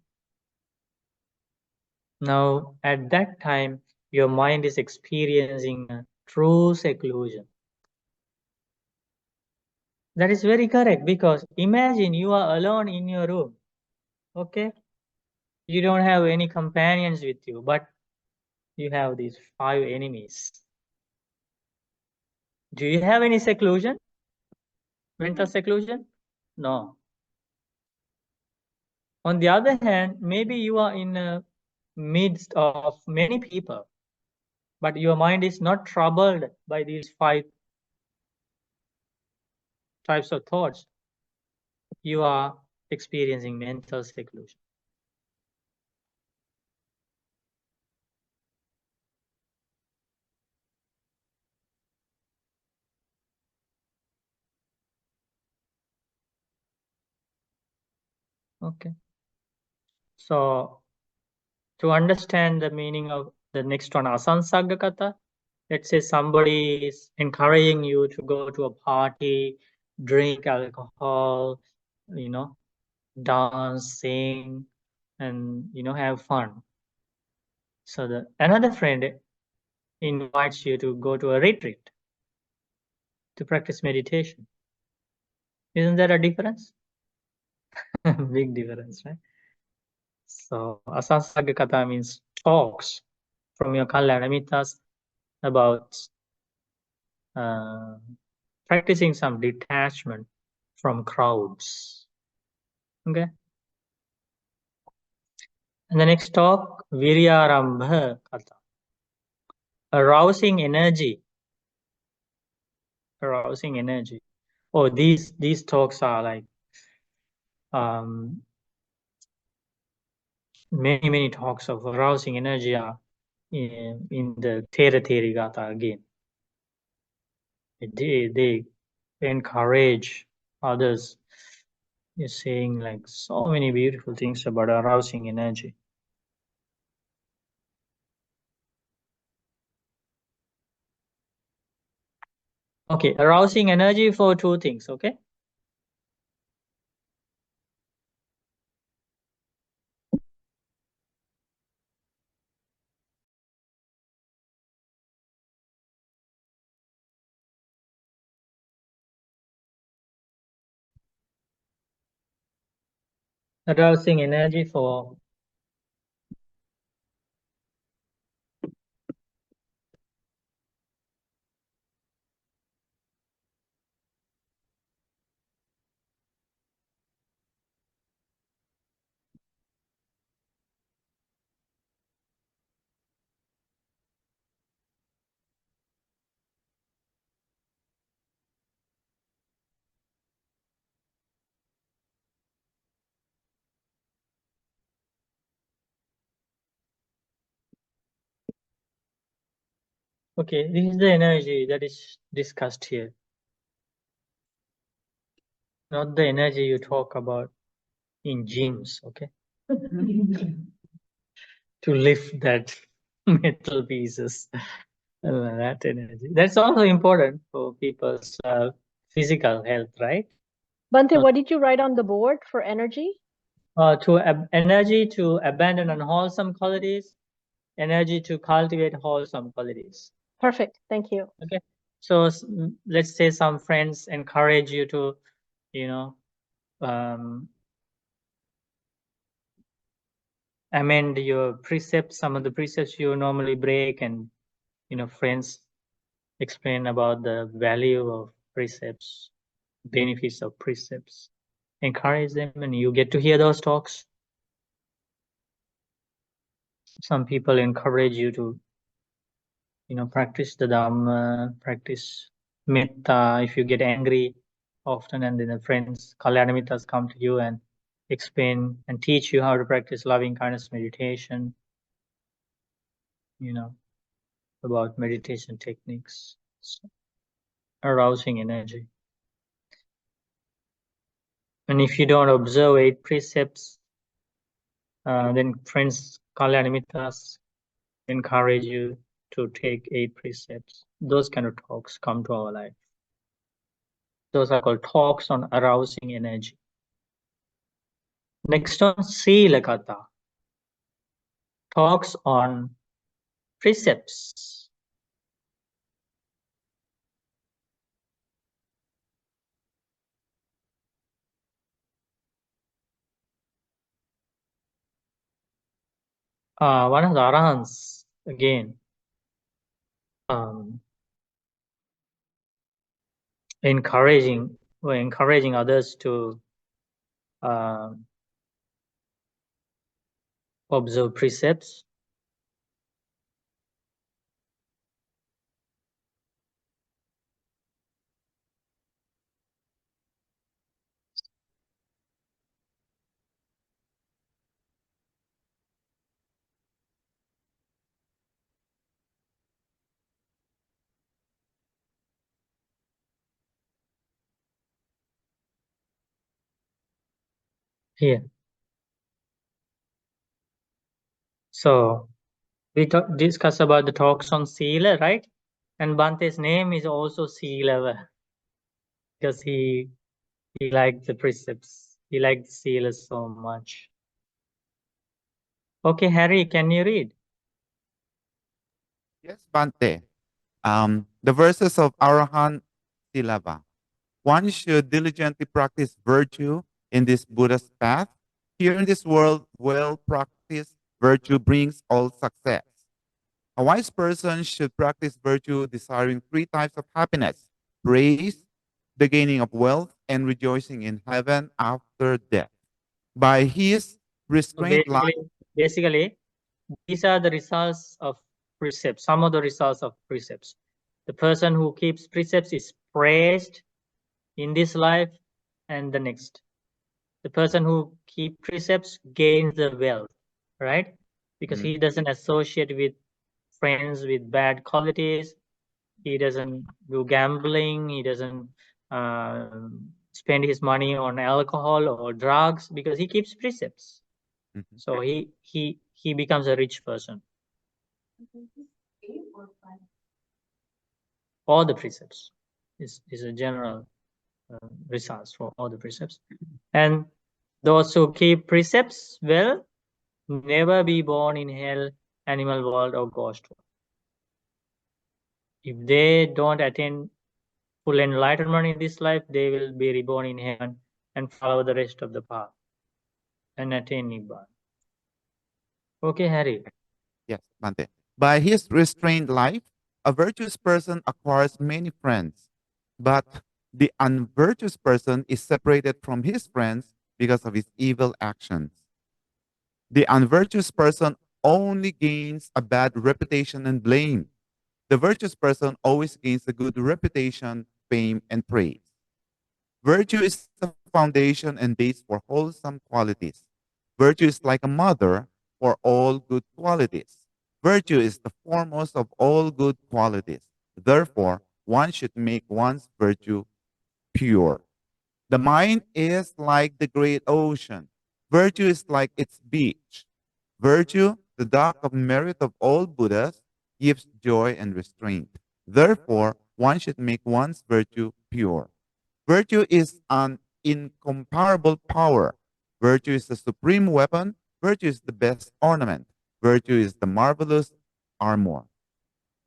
S1: Now, at that time, your mind is experiencing a true seclusion. That is very correct, because imagine you are alone in your room, okay? You don't have any companions with you, but you have these 5 enemies. Do you have any seclusion? Mental seclusion? No. On the other hand, maybe you are in the midst of many people, but your mind is not troubled by these 5 types of thoughts. You are experiencing mental seclusion. Okay. So to understand the meaning of the next one, asansagga kata, let's say somebody is encouraging you to go to a party, drink alcohol, dance, sing, and have fun. So another friend invites you to go to a retreat to practice meditation. Isn't there a difference? Big difference, right? So asansagga kata means talks from your kalyanamittas about practicing some detachment from crowds. Okay. And the next talk, viryarambha kata, arousing energy. Arousing energy. Oh, these talks are like many talks of arousing energy are in the Thera Therigatha again. They encourage others You're saying like so many beautiful things about arousing energy. Okay, arousing energy for two things, okay? Arousing energy for okay, this is the energy that is discussed here. Not the energy you talk about in gyms, okay? To lift that metal pieces. That energy. That's also important for people's physical health, right?
S4: Bante, what did you write on the board for energy?
S1: Energy to abandon unwholesome qualities, energy to cultivate wholesome qualities.
S4: Perfect. Thank you.
S1: Okay. So let's say some friends encourage you to, you know, amend your precepts, some of the precepts you normally break, and, you know, friends explain about the value of precepts, benefits of precepts. Encourage them, and you get to hear those talks. Some people encourage you to, you know, practice the Dhamma, practice metta. If you get angry often, and then the friends, Kalyanamitas, come to you and explain and teach you how to practice loving kindness meditation, you know, about meditation techniques, arousing energy. And if you don't observe 8 precepts, then friends, Kalyanamitas, encourage you to take 8 precepts. Those kind of talks come to our life. Those are called talks on arousing energy. Next on Sila Katha, talks on precepts. One of the Arahants, again, encouraging others to observe precepts. Here. So we discuss about the talks on Sila, right? And Bante's name is also Sila because he liked the precepts. He liked Sila so much. Okay, Harry, can you read?
S2: Yes, Bante. The verses of Arahant Silava. One should diligently practice virtue in this Buddha's path. Here in this world, well-practiced virtue brings all success. A wise person should practice virtue desiring 3 types of happiness: praise, the gaining of wealth, and rejoicing in heaven after death. By his restrained life,
S1: Basically, these are the results of precepts, some of the results of precepts. The person who keeps precepts is praised in this life and the next. The person who keeps precepts gains the wealth, right? Because he doesn't associate with friends with bad qualities. He doesn't do gambling. He doesn't spend his money on alcohol or drugs because he keeps precepts.
S2: Mhm.
S1: So he becomes a rich person. All the precepts is a general results for all the precepts. And those who keep precepts will never be born in hell, animal world, or ghost world. If they don't attain full enlightenment in this life, they will be reborn in heaven and follow the rest of the path and attain Nibbana. Okay, Harry.
S2: Yes, Bante. By his restrained life, a virtuous person acquires many friends, but the unvirtuous person is separated from his friends because of his evil actions. The unvirtuous person only gains a bad reputation and blame. The virtuous person always gains a good reputation, fame, and praise. Virtue is the foundation and base for wholesome qualities. Virtue is like a mother for all good qualities. Virtue is the foremost of all good qualities. Therefore, one should make one's virtue pure. The mind is like the great ocean. Virtue is like its beach. Virtue, the dock of merit of all Buddhas, gives joy and restraint. Therefore, one should make one's virtue pure. Virtue is an incomparable power. Virtue is the supreme weapon. Virtue is the best ornament. Virtue is the marvelous armor.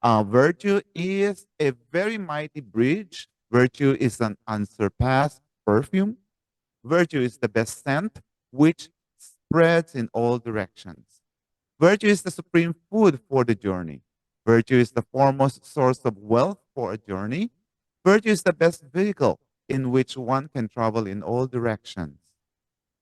S2: Virtue is a very mighty bridge. Virtue is an unsurpassed perfume. Virtue is the best scent, which spreads in all directions. Virtue is the supreme food for the journey. Virtue is the foremost source of wealth for a journey. Virtue is the best vehicle in which one can travel in all directions.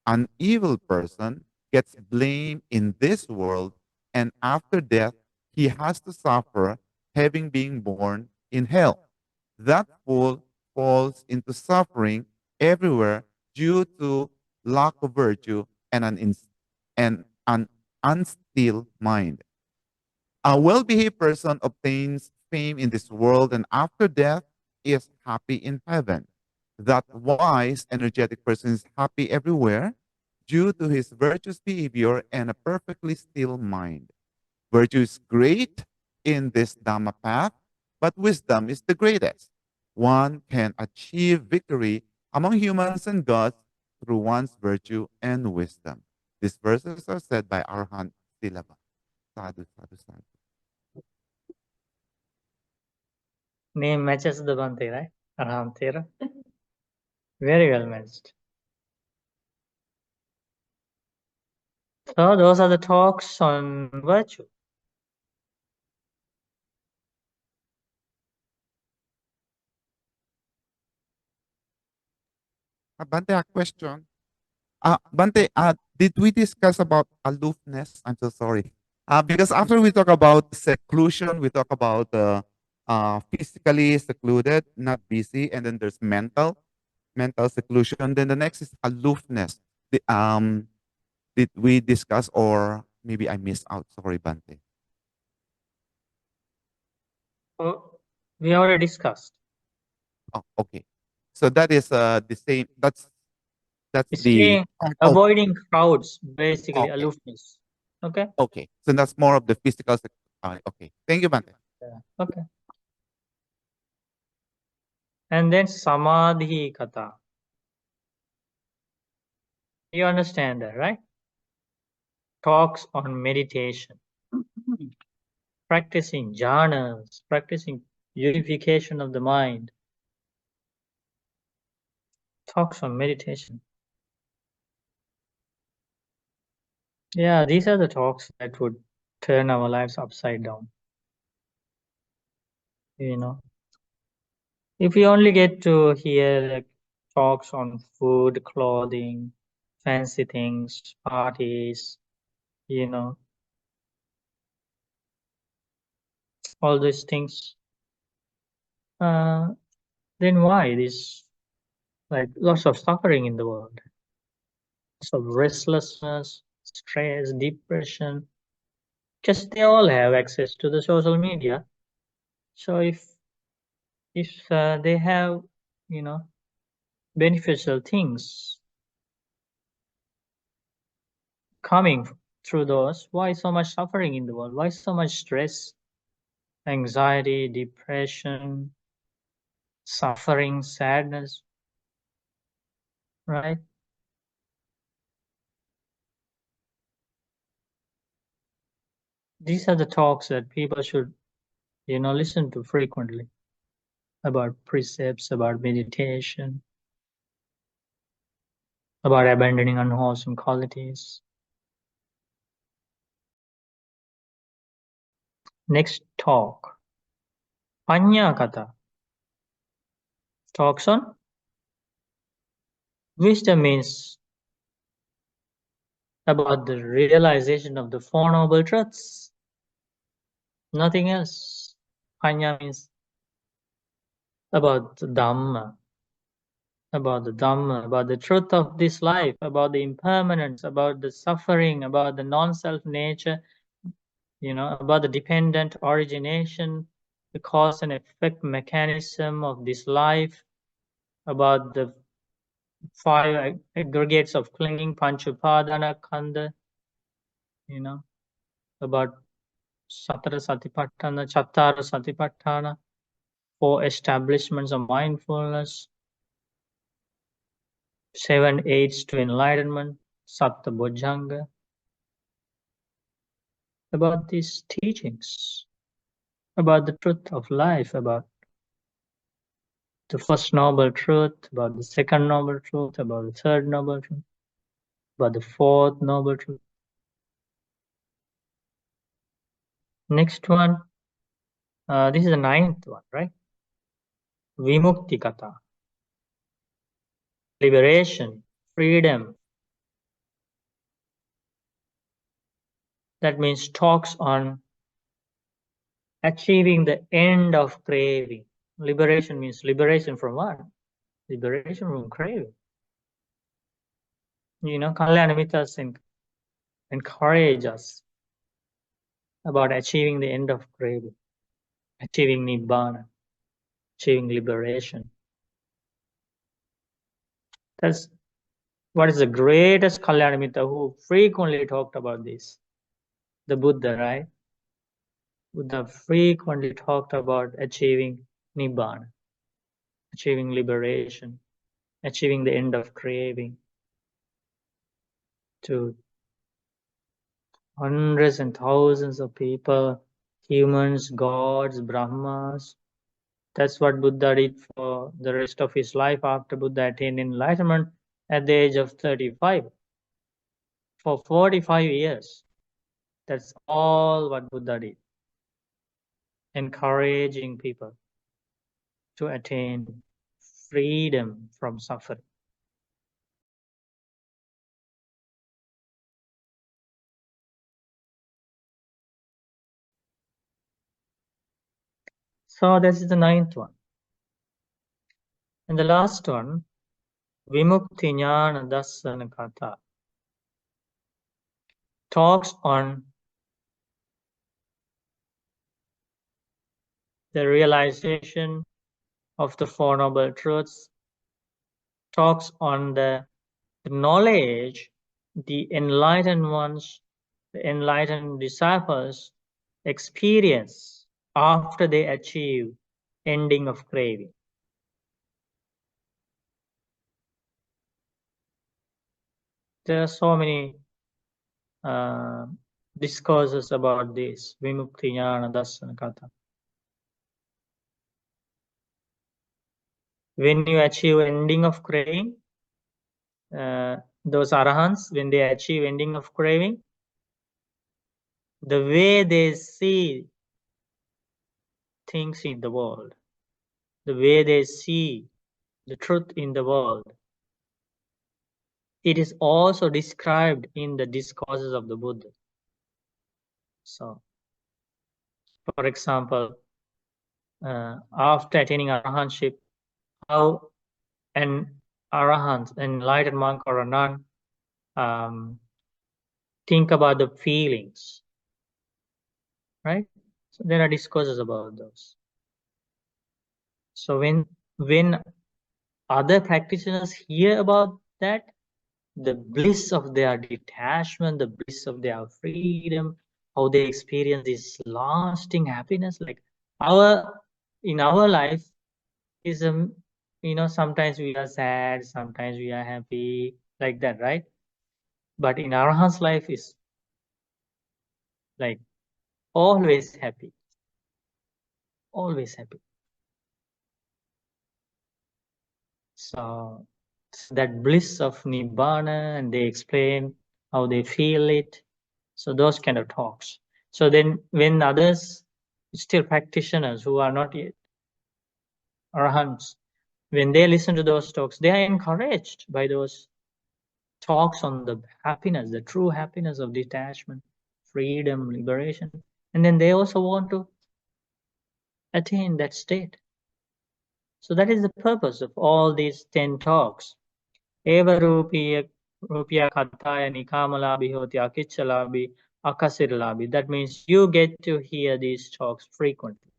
S2: An evil person gets blamed in this world, and after death, he has to suffer having been born in hell. That fool falls into suffering everywhere due to lack of virtue and an unstill mind. A well behaved person obtains fame in this world and after death is happy in heaven. That wise, energetic person is happy everywhere due to his virtuous behavior and a perfectly still mind. Virtue is great in this Dhamma path, but wisdom is the greatest. One can achieve victory among humans and gods through one's virtue and wisdom. These verses are said by Arhat Silaba. Sadhu, sadhu, sadhu.
S1: Name matches the Bante, right? Arhantera. Very well matched. So those are the talks on virtue.
S2: Bante, a question. Bante, did we discuss about aloofness? I'm so sorry. Because after we talk about seclusion, we talk about physically secluded, not busy, and then there's mental seclusion. Then the next is aloofness. Did we discuss or maybe I missed out? Sorry, Bante.
S1: Oh, we already discussed.
S2: Oh, okay. So that is the same. That's the
S1: Staying, avoiding crowds, basically
S2: okay.
S1: aloofness. Okay.
S2: Okay. So that's more of the physical. Okay. Thank you, Bante.
S1: Yeah. Okay. And then samadhi kata. You understand that, right? Talks on meditation, practicing jhanas, practicing unification of the mind. Talks on meditation. Yeah, these are the talks that would turn our lives upside down. You know, if we only get to hear like, talks on food, clothing, fancy things, parties, you know, all these things, then why this like lots of suffering in the world, lots of restlessness, stress, depression, because they all have access to the social media. So if they have, you know, beneficial things coming through those, why so much suffering in the world? Why so much stress, anxiety, depression, suffering, sadness, right? These are the talks that people should, listen to frequently about precepts, about meditation, about abandoning unwholesome qualities. Next talk, Panya Kata, talks on wisdom, means about the realization of the Four Noble Truths, nothing else. Panya means about the Dhamma, about the truth of this life, about the impermanence, about the suffering, about the non-self nature, about the dependent origination, the cause and effect mechanism of this life, about the 5 aggregates of clinging, Panchupadana Kanda, about Satara Satipatthana, Chattara Satipatthana, 4 establishments of mindfulness, 7 aids to enlightenment, Satta Bojjhanga, about these teachings, about the truth of life, about the first noble truth, about the second noble truth, about the third noble truth, about the fourth noble truth. Next one, this is the 9th one, right? Vimukti Kata, liberation, freedom. That means talks on achieving the end of craving. Liberation means liberation from what? Liberation from craving. Kalyanamittas encourage us about achieving the end of craving, achieving Nibbana, achieving liberation. That's what is the greatest Kalyanamitta who frequently talked about this? The Buddha, right? Buddha frequently talked about achieving Nibbana, achieving liberation, achieving the end of craving, to hundreds and thousands of people, humans, gods, Brahmas. That's what Buddha did for the rest of his life after Buddha attained enlightenment at the age of 35. For 45 years. That's all what Buddha did. Encouraging people to attain freedom from suffering. So this is the 9th one. And the last one, Vimukti Jnana Dassana Kata, talks on the realization of the Four Noble Truths, talks on the knowledge the enlightened ones, the enlightened disciples experience after they achieve ending of craving. There are so many discourses about this, Vimukti Jnana Dassana Kata. When you achieve ending of craving, those arahants, when they achieve ending of craving, the way they see things in the world, the way they see the truth in the world, it is also described in the discourses of the Buddha. So, for example, after attaining arahantship, how an arahant, an enlightened monk or a nun, think about the feelings, right? So there are discourses about those. So when other practitioners hear about that, the bliss of their detachment, the bliss of their freedom, how they experience this lasting happiness, like in our life is sometimes we are sad, sometimes we are happy, like that, right? But in Arahant's life is like always happy, always happy. So that bliss of Nibbana, and they explain how they feel it. So those kind of talks. So then when others, still practitioners who are not yet Arahants, when they listen to those talks, they are encouraged by those talks on the happiness, the true happiness of detachment, freedom, liberation. And then they also want to attain that state. So that is the purpose of all these 10 talks. Eva Rupiya Kataya Nikamalabi Hoti Akichalabi Akasirlabi. That means you get to hear these talks frequently,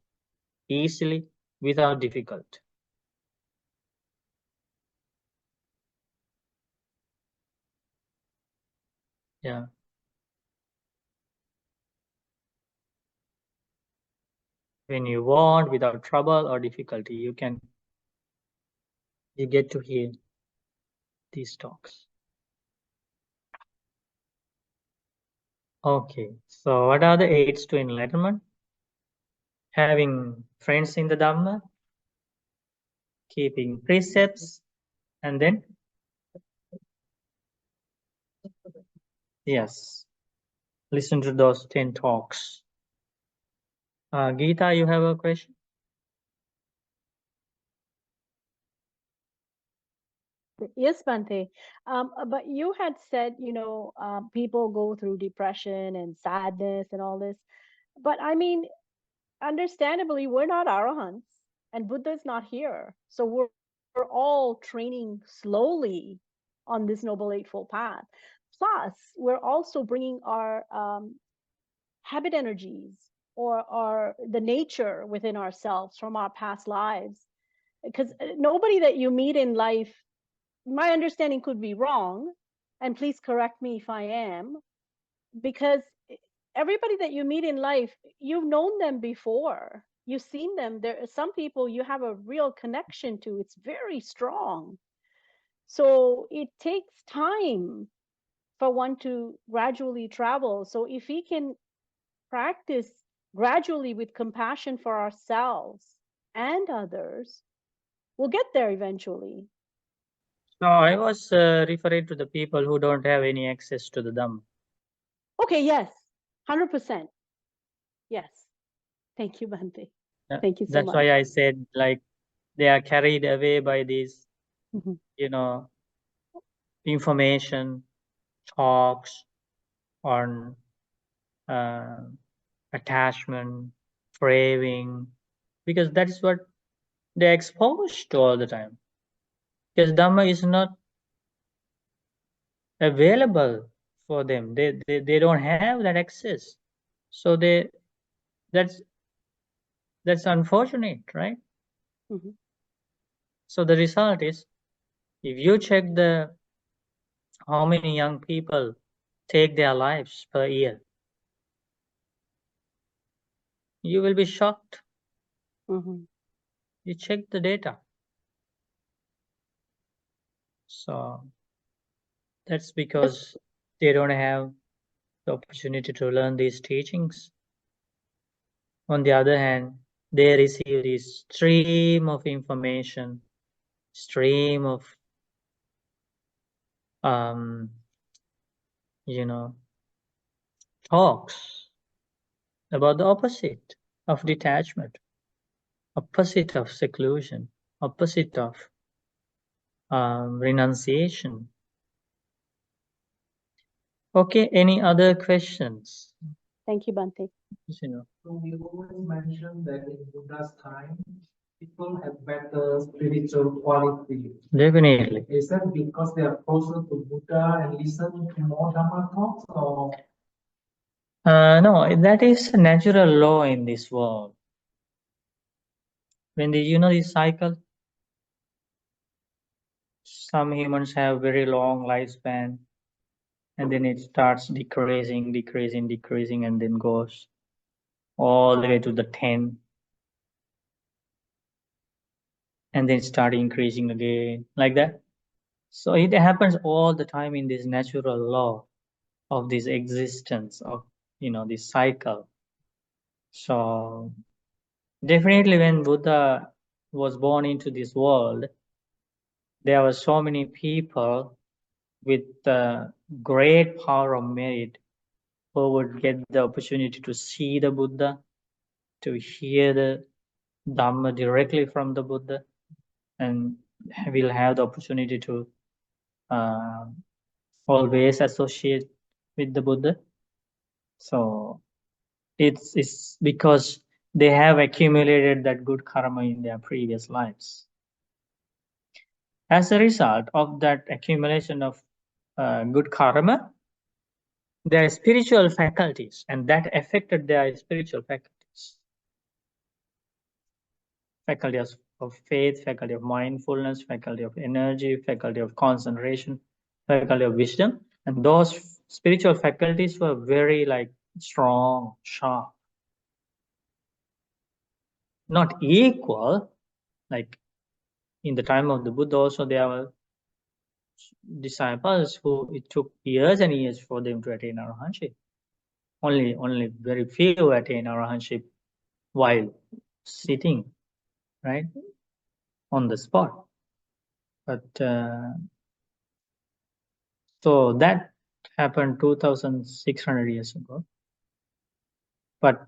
S1: easily, without difficulty. Yeah. When you want, without trouble or difficulty, you get to hear these talks. Okay, so what are the aids to enlightenment? Having friends in the Dhamma, keeping precepts, and then yes, listen to those 10 talks. Geeta, you have a question?
S4: Yes, Bante. But you had said, people go through depression and sadness and all this. But I mean, understandably, we're not arahants and Buddha is not here. So we're all training slowly on this Noble Eightfold Path. Plus, we're also bringing our habit energies or the nature within ourselves from our past lives. Because nobody that you meet in life, my understanding could be wrong, and please correct me if I am, because everybody that you meet in life, you've known them before. You've seen them. There are some people you have a real connection to. It's very strong. So it takes time for one to gradually travel. So if we can practice gradually with compassion for ourselves and others, we'll get there eventually.
S1: No, I was referring to the people who don't have any access to the Dhamma.
S4: Okay, yes, 100%. Yes. Thank you, Bhante. Thank you so
S1: That's
S4: much.
S1: why I said, like, they are carried away by this, information, talks on attachment, craving, because that is what they're exposed to all the time. Because Dhamma is not available for them. They don't have that access. So that's unfortunate, right? So the result is, if you check how many young people take their lives per year, you will be shocked. You check the data. So that's because they don't have the opportunity to learn these teachings. On the other hand, they receive this stream of information, stream of talks about the opposite of detachment, opposite of seclusion, opposite of renunciation. Okay, any other questions?
S4: Thank you, Bhante.
S6: So you always mentioned that in Buddha's time, people have better spiritual quality.
S1: Definitely.
S6: Is that because they are closer to Buddha and listen to more Dhamma talks, or?
S1: No, that is a natural law in this world. When this cycle, some humans have very long lifespan, and then it starts decreasing, and then goes all the way to the 10, and then start increasing again, like that. So it happens all the time in this natural law of this existence of, this cycle. So definitely when Buddha was born into this world, there were so many people with great power of merit who would get the opportunity to see the Buddha, to hear the Dhamma directly from the Buddha, and will have the opportunity to always associate with the Buddha. So it's because they have accumulated that good karma in their previous lives. As a result of that accumulation of good karma, their spiritual faculties, and that affected their spiritual faculties. Faculty of faith, faculty of mindfulness, faculty of energy, faculty of concentration, faculty of wisdom. And those spiritual faculties were very strong, sharp. Not equal, like in the time of the Buddha also there were disciples who it took years and years for them to attain arahantship. Only very few attain arahantship while sitting, right, on the spot. But so that happened 2,600 years ago. But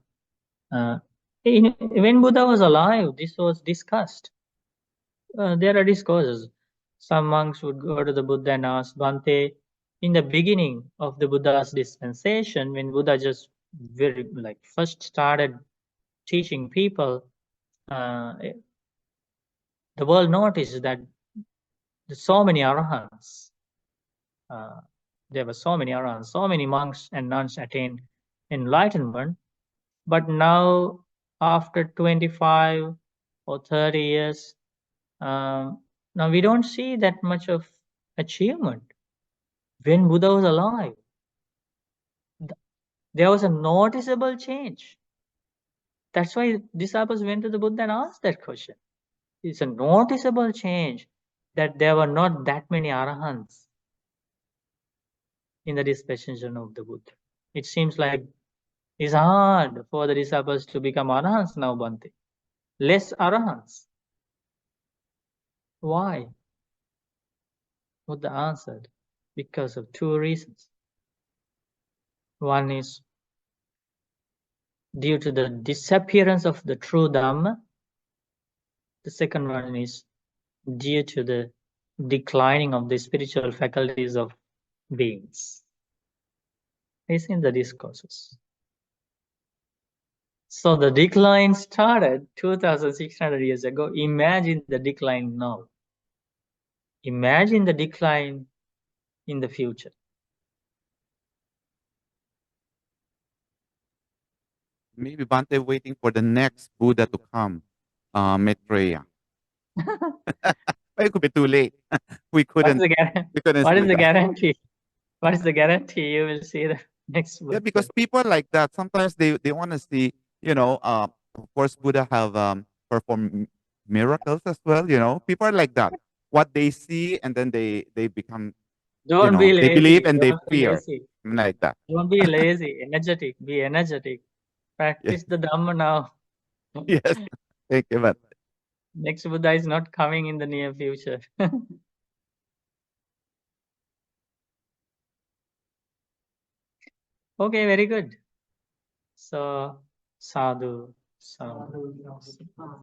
S1: when Buddha was alive, this was discussed. There are discourses. Some monks would go to the Buddha and ask, Bhante, in the beginning of the Buddha's dispensation, when Buddha just first started teaching people, the world noticed that there's so many arahants. There were so many arahants, so many monks and nuns attained enlightenment. But now, after 25 or 30 years, now we don't see that much of achievement. When Buddha was alive, there was a noticeable change. That's why disciples went to the Buddha and asked that question. It's a noticeable change that there were not that many arahants in the dispensation of the Buddha. It seems like it's hard for the disciples to become arahants now, Bhante. Less arahants. Why? Buddha answered, because of two reasons. One is due to the disappearance of the true Dhamma. The second one is due to the declining of the spiritual faculties of beings. It's in the discourses. So the decline started 2,600 years ago. Imagine the decline now. Imagine the decline in the future.
S2: Maybe Bhante waiting for the next Buddha to come, Maitreya. But it could be too late. We couldn't.
S1: What is the guarantee? What is the guarantee you will see the next Buddha?
S2: Yeah, because people like that sometimes they want to see, of course Buddha have performed miracles as well. People are like that. What they see and then they become,
S1: Don't be lazy.
S2: they believe and they
S1: Don't be
S2: fear,
S1: lazy.
S2: like that.
S1: Don't be lazy. Energetic. Be energetic. Practice the Dhamma now.
S2: Yes, thank you, but
S1: Next Buddha is not coming in the near future. Okay, very good. So, sadhu, sadhu.